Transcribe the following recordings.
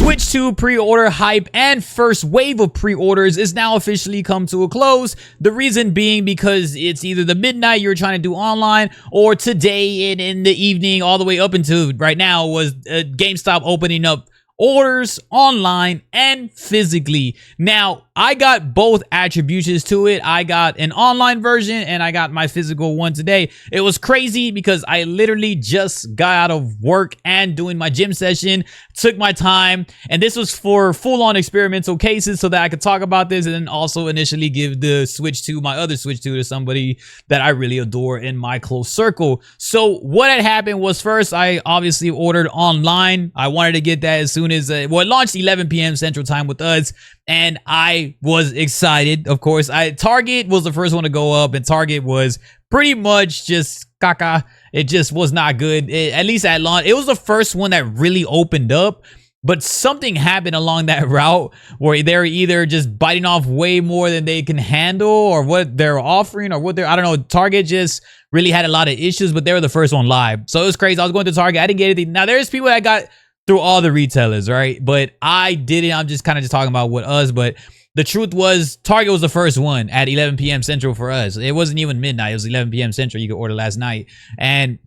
Switch 2 pre-order hype and first wave of pre-orders is now officially come to a close. The reason being because it's either the midnight you're trying to do online, or today and in the evening all the way up until right now was GameStop opening up orders online and physically. Now, I got both attributions to it. I got an online version and I got my physical one today. It was crazy because I literally just got out of work and doing my gym session, took my time, and this was for full-on experimental cases so that I could talk about this and then also initially give the Switch 2, my other Switch 2, to somebody that I really adore in my close circle. So what had happened was, first, I obviously ordered online. I wanted to get that as soon as, it launched 11 p.m. Central Time with us, and I was excited. Of course, Target was the first one to go up, and Target was pretty much just caca. It just was not good. At least at launch, it was the first one that really opened up. But something happened along that route where they're either just biting off way more than they can handle, or what they're offering, or what they're, I don't know. Target just really had a lot of issues, but they were the first one live. So it was crazy. I was going to Target. I didn't get anything. Now, there's people that got through all the retailers, right? But I didn't. I'm just kind of just talking about what us, but the truth was Target was the first one at 11 p.m. Central for us. It wasn't even midnight. It was 11 p.m. Central. You could order last night. And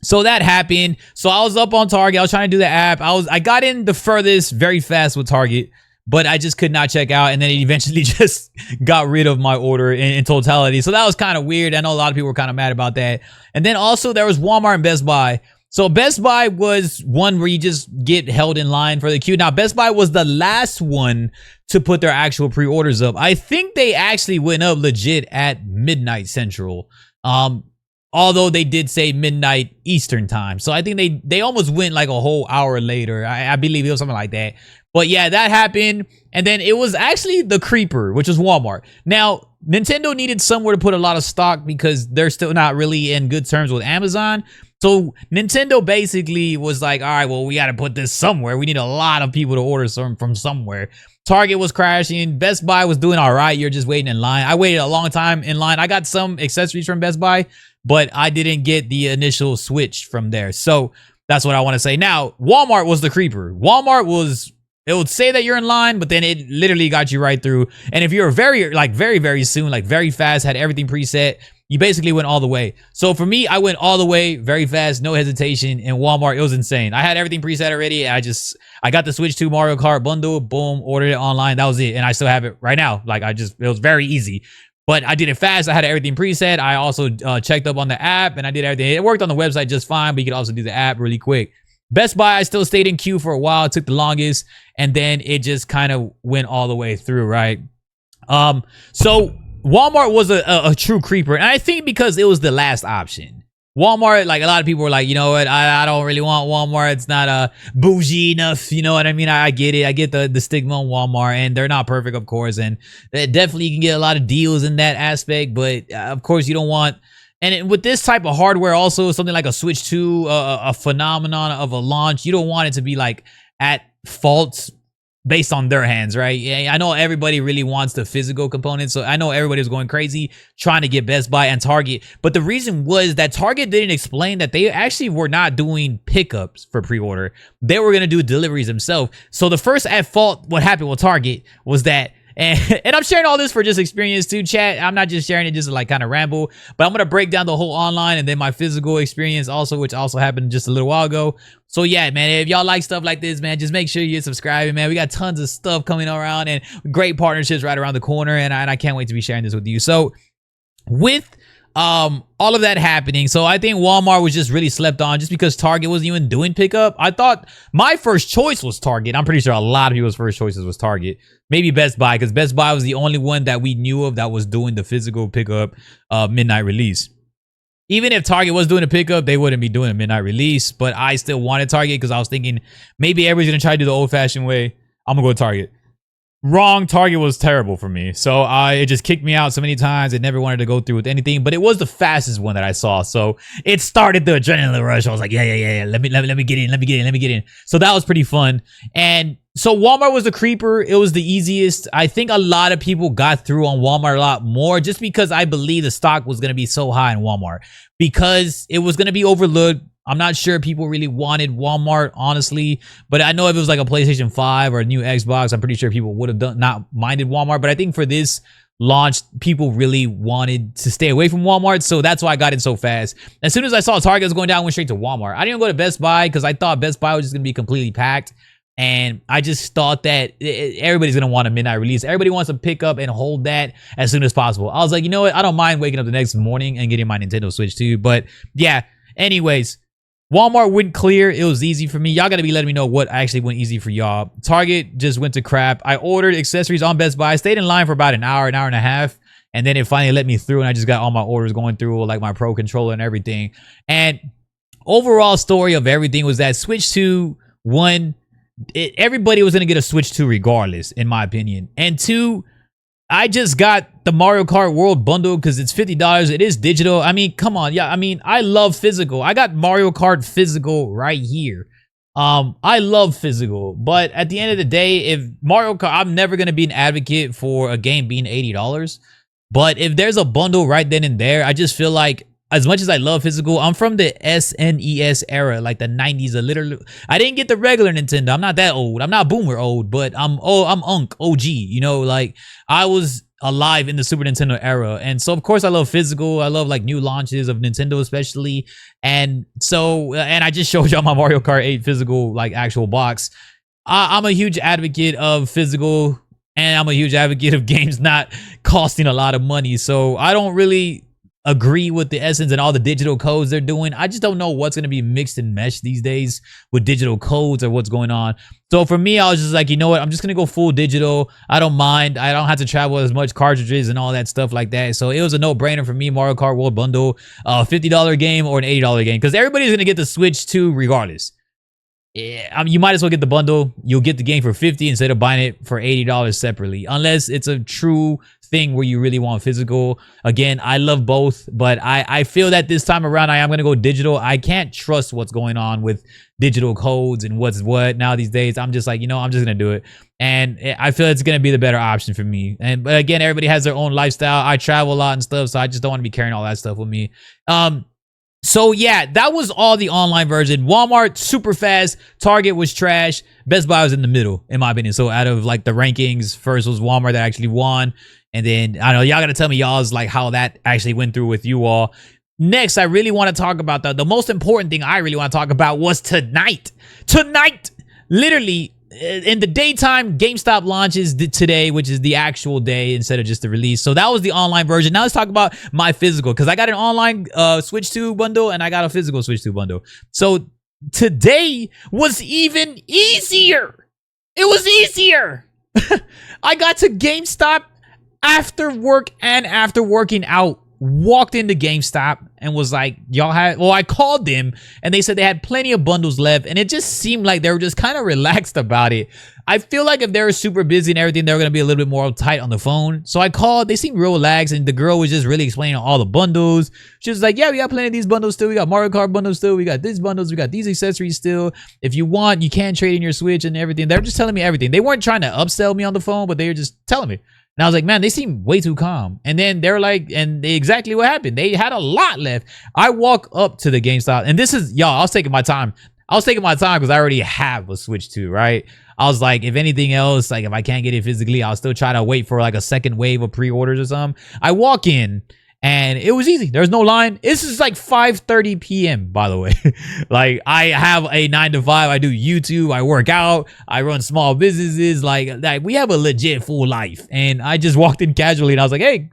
so that happened. So I was up on Target. I was trying to do the app. I got in the furthest very fast with Target, but I just could not check out. And then it eventually just got rid of my order in totality. So that was kind of weird. I know a lot of people were kind of mad about that. And then also there was Walmart and Best Buy. So Best Buy was one where you just get held in line for the queue. Now, Best Buy was the last one to put their actual pre-orders up. I think they actually went up legit at midnight Central. Although they did say midnight Eastern time. So I think they almost went like a whole hour later. I believe it was something like that. But yeah, that happened. And then it was actually the creeper, which was Walmart. Now, Nintendo needed somewhere to put a lot of stock because they're still not really in good terms with Amazon. So Nintendo basically was like, all right, well, we got to put this somewhere. We need a lot of people to order from somewhere. Target was crashing. Best Buy was doing all right. You're just waiting in line. I waited a long time in line. I got some accessories from Best Buy, but I didn't get the initial Switch from there. So that's what I want to say. Now, Walmart was the creeper. Walmart was, it would say that you're in line, but then it literally got you right through. And if you're very soon, like very fast, had everything preset, you basically went all the way. So for me, I went all the way very fast, no hesitation. In Walmart, it was insane. I had everything preset already. I got the Switch 2 Mario Kart bundle, boom, ordered it online. That was it. And I still have it right now. Like it was very easy. But I did it fast. I had everything preset. I also checked up on the app and I did everything. It worked on the website just fine, but you could also do the app really quick. Best Buy, I still stayed in queue for a while. It took the longest. And then it just kind of went all the way through, right? So Walmart was a true creeper. And I think because it was the last option. Walmart, like a lot of people were like, you know what, I don't really want Walmart. It's not bougie enough. You know what I mean? I get it. I get the stigma on Walmart, and they're not perfect, of course. And definitely you can get a lot of deals in that aspect. But of course, you don't want. And with this type of hardware, also something like a Switch 2, a phenomenon of a launch, you don't want it to be like at fault based on their hands, right? Yeah, I know everybody really wants the physical components, so I know everybody was going crazy trying to get Best Buy and Target. But the reason was that Target didn't explain that they actually were not doing pickups for pre-order. They were going to do deliveries themselves. So the first at fault, what happened with Target was that, and I'm sharing all this for just experience too, chat. I'm not just sharing it just to like kind of ramble, but I'm going to break down the whole online and then my physical experience also, which also happened just a little while ago. So yeah, man, if y'all like stuff like this, man, just make sure you're subscribing, man. We got tons of stuff coming around and great partnerships right around the corner. And I can't wait to be sharing this with you. So with all of that happening, so I think Walmart was just really slept on just because Target wasn't even doing pickup. I thought my first choice was Target. I'm pretty sure a lot of people's first choices was Target. Maybe Best Buy, because Best Buy was the only one that we knew of that was doing the physical pickup midnight release. Even if Target was doing a pickup, they wouldn't be doing a midnight release. But I still wanted Target because I was thinking maybe everybody's going to try to do the old-fashioned way. I'm going to go to Target. Wrong. Target was terrible for me. So it just kicked me out so many times. It never wanted to go through with anything. But it was the fastest one that I saw. So it started the adrenaline rush. I was like, yeah. Let me get in. So that was pretty fun. And so Walmart was the creeper. It was the easiest. I think a lot of people got through on Walmart a lot more just because I believe the stock was going to be so high in Walmart because it was going to be overlooked. I'm not sure people really wanted Walmart, honestly. But I know if it was like a PlayStation 5 or a new Xbox, I'm pretty sure people would have not minded Walmart. But I think for this launch, people really wanted to stay away from Walmart. So that's why I got in so fast. As soon as I saw Target was going down, I went straight to Walmart. I didn't even go to Best Buy because I thought Best Buy was just going to be completely packed. And I just thought that everybody's going to want a midnight release. Everybody wants to pick up and hold that as soon as possible. I was like, you know what? I don't mind waking up the next morning and getting my Nintendo Switch too. But yeah, anyways, Walmart went clear. It was easy for me. Y'all got to be letting me know what actually went easy for y'all. Target just went to crap. I ordered accessories on Best Buy. I stayed in line for about an hour and a half. And then it finally let me through. And I just got all my orders going through, like my Pro Controller and everything. And overall story of everything was that Switch 2, one, everybody was going to get a Switch 2 regardless, in my opinion. And two, I just got the Mario Kart World Bundle because it's $50. It is digital. I mean, come on. Yeah, I mean, I love physical. I got Mario Kart physical right here. I love physical. But at the end of the day, if Mario Kart, I'm never going to be an advocate for a game being $80. But if there's a bundle right then and there, I just feel like, as much as I love physical, I'm from the SNES era, like the 90s. Literally, I didn't get the regular Nintendo. I'm not that old. I'm not boomer old, but I'm OG. You know, like I was alive in the Super Nintendo era, and so of course I love physical. I love like new launches of Nintendo, especially, and so and I just showed y'all my Mario Kart 8 physical, like actual box. I'm a huge advocate of physical, and I'm a huge advocate of games not costing a lot of money. So I don't really agree with the essence and all the digital codes they're doing. I just don't know what's going to be mixed and meshed these days with digital codes or what's going on. So for me, I was just like, you know what? I'm just going to go full digital. I don't mind. I don't have to travel as much cartridges and all that stuff like that. So it was a no-brainer for me, Mario Kart World Bundle, $50 game or an $80 game, because everybody's going to get the Switch 2 regardless. Yeah, I mean, you might as well get the bundle. You'll get the game for $50 instead of buying it for $80 separately, unless it's a true thing where you really want physical. Again, I love both, but I feel that this time around I am going to go digital. I can't trust what's going on with digital codes and what's what now these days. I'm just like, you know, I'm just going to do it. And I feel it's going to be the better option for me. But again, everybody has their own lifestyle. I travel a lot and stuff, so I just don't want to be carrying all that stuff with me. So yeah, that was all the online version. Walmart, super fast. Target was trash. Best Buy was in the middle, in my opinion. So out of like the rankings, first was Walmart that actually won. And then, I don't know, y'all got to tell me y'all's like how that actually went through with you all. Next, I really want to talk about the most important thing I really want to talk about was tonight. Tonight, literally, in the daytime, GameStop launches today, which is the actual day instead of just the release. So that was the online version. Now let's talk about my physical, because I got an online Switch 2 bundle and I got a physical Switch 2 bundle. So today was even easier. It was easier. I got to GameStop after work and after working out. Walked into GameStop and was like, y'all had, well, I called them and they said they had plenty of bundles left, and it just seemed like they were just kind of relaxed about it. I feel like if they were super busy and everything, they were going to be a little bit more tight on the phone. So I called, they seemed real relaxed, and the girl was just really explaining all the bundles. She was like, yeah, we got plenty of these bundles still. We got Mario Kart bundles still. We got these bundles. We got these accessories still. If you want, you can trade in your Switch and everything. They're just telling me everything. They weren't trying to upsell me on the phone, but they were just telling me. And I was like, man, they seem way too calm. And then they're like, and exactly what happened. They had a lot left. I walk up to the GameStop, and this is, y'all, I was taking my time. I was taking my time because I already have a Switch 2, right? I was like, if anything else, like if I can't get it physically, I'll still try to wait for like a second wave of pre-orders or something. I walk in, and it was easy. There's no line. This is like 5:30 p.m., by the way. Like, I have a 9 to 5. I do YouTube. I work out. I run small businesses. Like we have a legit full life. And I just walked in casually, and I was like, hey.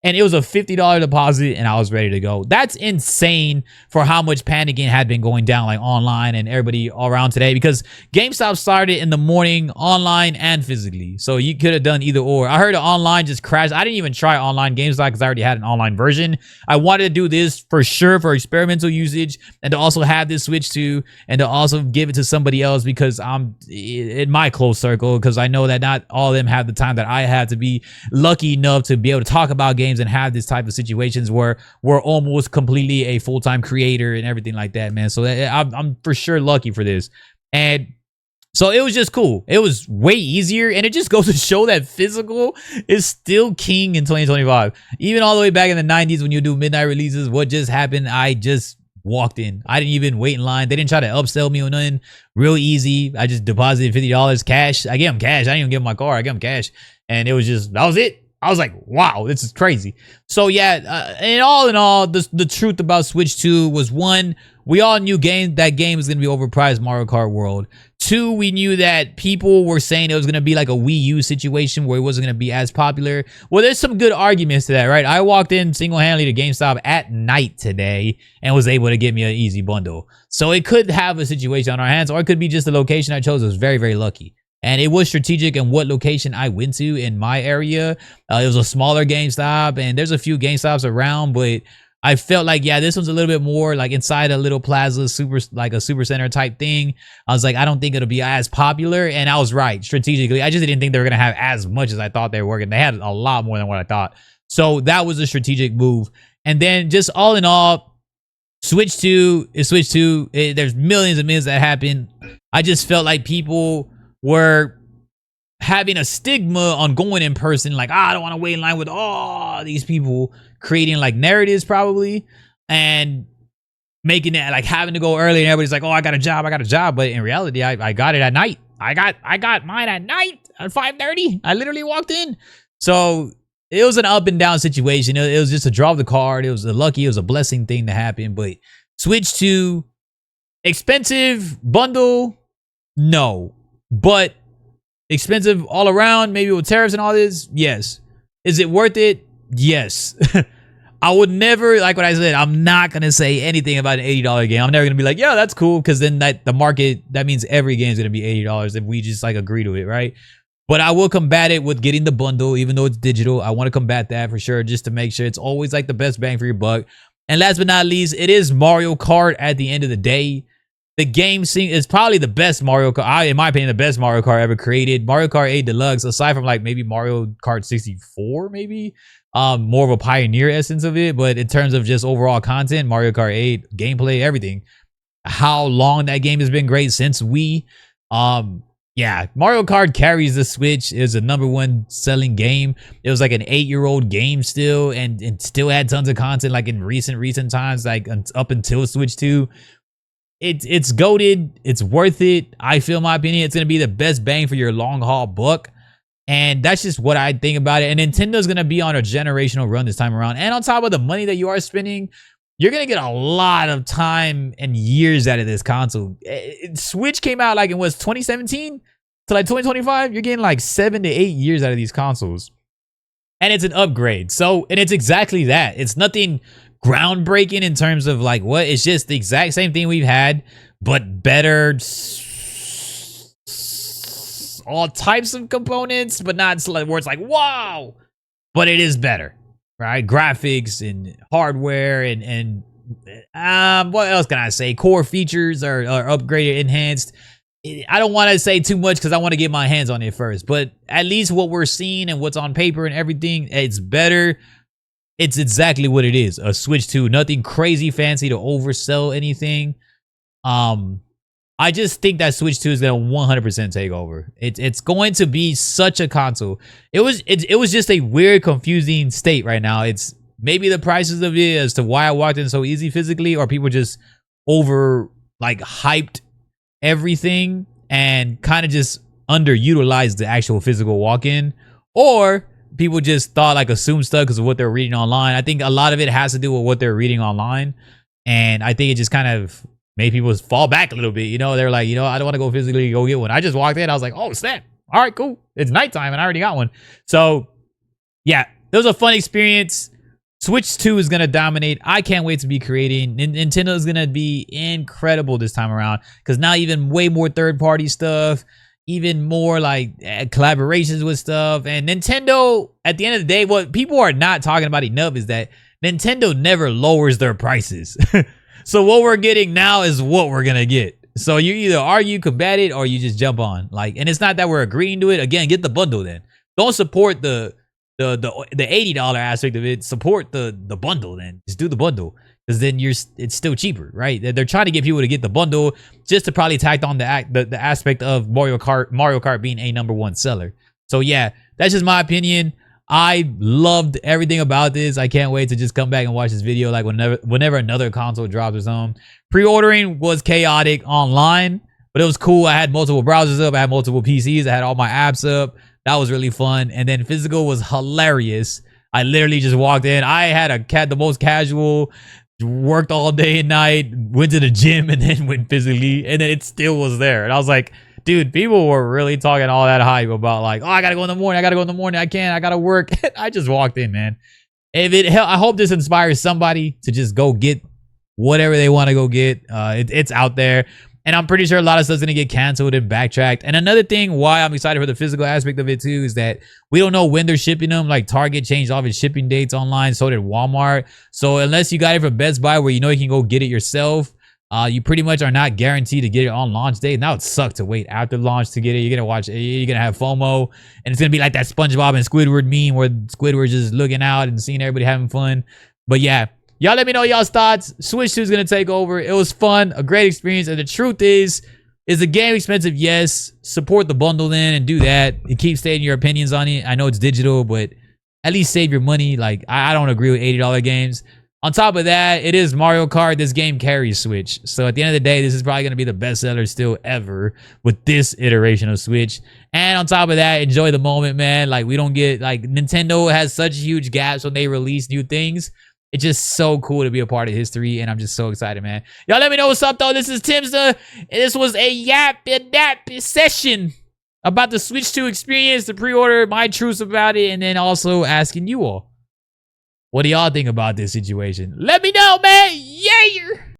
And it was a $50 deposit, and I was ready to go. That's insane for how much panicking had been going down, like online and everybody all around today, because GameStop started in the morning, online and physically. So you could have done either or. I heard the online just crashed. I didn't even try online GameStop because I already had an online version. I wanted to do this for sure for experimental usage, and to also have this Switch 2, and to also give it to somebody else because I'm in my close circle, because I know that not all of them have the time that I have to be lucky enough to be able to talk about games and have this type of situations where we're almost completely a full-time creator and everything like that, man. So I'm for sure lucky for this. And so it was just cool. It was way easier, and it just goes to show that physical is still king in 2025. Even all the way back in the 90s when you do midnight releases, what just happened, I just walked in. I didn't even wait in line. They didn't try to upsell me or nothing. Real easy. I just deposited $50 cash. I gave them cash. I didn't even give them my car. I gave them cash. And it was just, that was it. I was like, wow, this is crazy. So yeah, and all in all, the truth about Switch 2 was, one, we all knew that game was going to be overpriced, Mario Kart World. Two, we knew that people were saying it was going to be like a Wii U situation where it wasn't going to be as popular. Well, there's some good arguments to that, right? I walked in single-handedly to GameStop at night today and was able to get me an easy bundle. So it could have a situation on our hands, or it could be just the location I chose. I was very, very lucky. And it was strategic in what location I went to in my area. It was a smaller GameStop, and there's a few GameStops around, but I felt like, yeah, this one's a little bit more like inside a little plaza, like a super center type thing. I was like, I don't think it'll be as popular, and I was right strategically. I just didn't think they were gonna have as much as I thought they were, and they had a lot more than what I thought. So that was a strategic move. And then just all in all, Switch 2 is Switch 2. There's millions and millions that happen. I just felt like people were having a stigma on going in person, like, I don't want to wait in line with all these people, creating like narratives probably, and making it like having to go early, and everybody's like, oh, I got a job. But in reality, I got it at night. I got mine at night at 5:30. I literally walked in. So it was an up and down situation. It was just a draw of the card. It was a blessing thing to happen. But Switch 2, expensive bundle, no. But expensive all around, maybe with tariffs and all this, yes. Is it worth it? Yes. I would never, like what I said, I'm not going to say anything about an $80 game. I'm never going to be like, yeah, that's cool, because then the market, that means every game is going to be $80 if we just like agree to it, right? But I will combat it with getting the bundle, even though it's digital. I want to combat that for sure, just to make sure it's always like the best bang for your buck. And last but not least, it is Mario Kart at the end of the day. The game is probably the best Mario Kart, in my opinion, the best Mario Kart ever created. Mario Kart 8 Deluxe, aside from like maybe Mario Kart 64, maybe more of a pioneer essence of it. But in terms of just overall content, Mario Kart 8, gameplay, everything, how long that game has been great since Wii. Yeah, Mario Kart carries the Switch. It was a #1 selling game. It was like an 8-year-old game still, and still had tons of content like in recent times, like up until Switch 2. It's goated. It's worth it. I feel, my opinion, it's going to be the best bang for your long haul buck. And that's just what I think about it. And Nintendo's going to be on a generational run this time around. And on top of the money that you are spending, you're going to get a lot of time and years out of this console. Switch came out like in 2017 to like 2025. You're getting like 7 to 8 years out of these consoles. And it's an upgrade. So, and it's exactly that. It's nothing groundbreaking in terms of like what, it's just the exact same thing we've had, but better, all types of components, but not where it's like, wow, but it is better, right? Graphics and hardware and what else can I say? Core features are upgraded, enhanced. I don't want to say too much because I want to get my hands on it first, but at least what we're seeing and what's on paper and everything, it's better. It's exactly what it is, a Switch 2. Nothing crazy fancy to oversell anything. I just think that Switch 2 is going to 100% take over. It's going to be such a console. It was just a weird, confusing state right now. It's maybe the prices of it as to why I walked in so easy physically, or people just over like hyped everything and kind of just underutilized the actual physical walk-in, or people just thought, like, assumed stuff because of what they're reading online. I think a lot of it has to do with what they're reading online, and I think it just kind of made people fall back a little bit. You know, they're like, you know, I don't want to go physically go get one. I just walked in, I was like, oh snap, all right, cool, it's nighttime and I already got one. So yeah, it was a fun experience. Switch 2 is going to dominate. I can't wait to be creating. Nintendo is going to be incredible this time around, because now even way more third-party stuff, even more like collaborations with stuff. And Nintendo, at the end of the day, what people are not talking about enough is that Nintendo never lowers their prices. So what we're getting now is what we're going to get. So you either argue, combat it, or you just jump on. Like, and it's not that we're agreeing to it. Again, get the bundle then. Don't support the $80 aspect of it. Support the bundle then. Just do the bundle, because then it's still cheaper, right? They're trying to get people to get the bundle just to probably tack on the aspect of Mario Kart being a #1 seller. So yeah, that's just my opinion. I loved everything about this. I can't wait to just come back and watch this video like whenever another console drops or something. Pre-ordering was chaotic online, but it was cool. I had multiple browsers up. I had multiple PCs. I had all my apps up. That was really fun. And then physical was hilarious. I literally just walked in. I had the most casual, worked all day and night, went to the gym, and then went physically, and then it still was there. And I was like, dude, people were really talking all that hype about like, oh, I gotta go in the morning. I gotta go in the morning. I can't. I gotta work. I just walked in, man. I hope this inspires somebody to just go get whatever they want to go get. It's out there. And I'm pretty sure a lot of stuff's going to get canceled and backtracked. And another thing why I'm excited for the physical aspect of it too is that we don't know when they're shipping them. Like Target changed all of its shipping dates online. So did Walmart. So unless you got it from Best Buy where you know you can go get it yourself, you pretty much are not guaranteed to get it on launch day. Now it sucks to wait after launch to get it. You're going to have FOMO. And it's going to be like that SpongeBob and Squidward meme where Squidward's just looking out and seeing everybody having fun. But yeah. Y'all let me know y'all's thoughts. Switch 2 is going to take over. It was fun, a great experience. And the truth is the game expensive? Yes. Support the bundle then and do that. And keep stating your opinions on it. I know it's digital, but at least save your money. Like, I don't agree with $80 games. On top of that, it is Mario Kart. This game carries Switch. So at the end of the day, this is probably going to be the best seller still ever with this iteration of Switch. And on top of that, enjoy the moment, man. Like, we don't get, like, Nintendo has such huge gaps when they release new things. It's just so cool to be a part of history, and I'm just so excited, man. Y'all let me know what's up, though. This is Timster, and this was a yap and nap session about the Switch 2 experience, the pre-order, my truths about it, and then also asking you all, what do y'all think about this situation? Let me know, man. Yeah!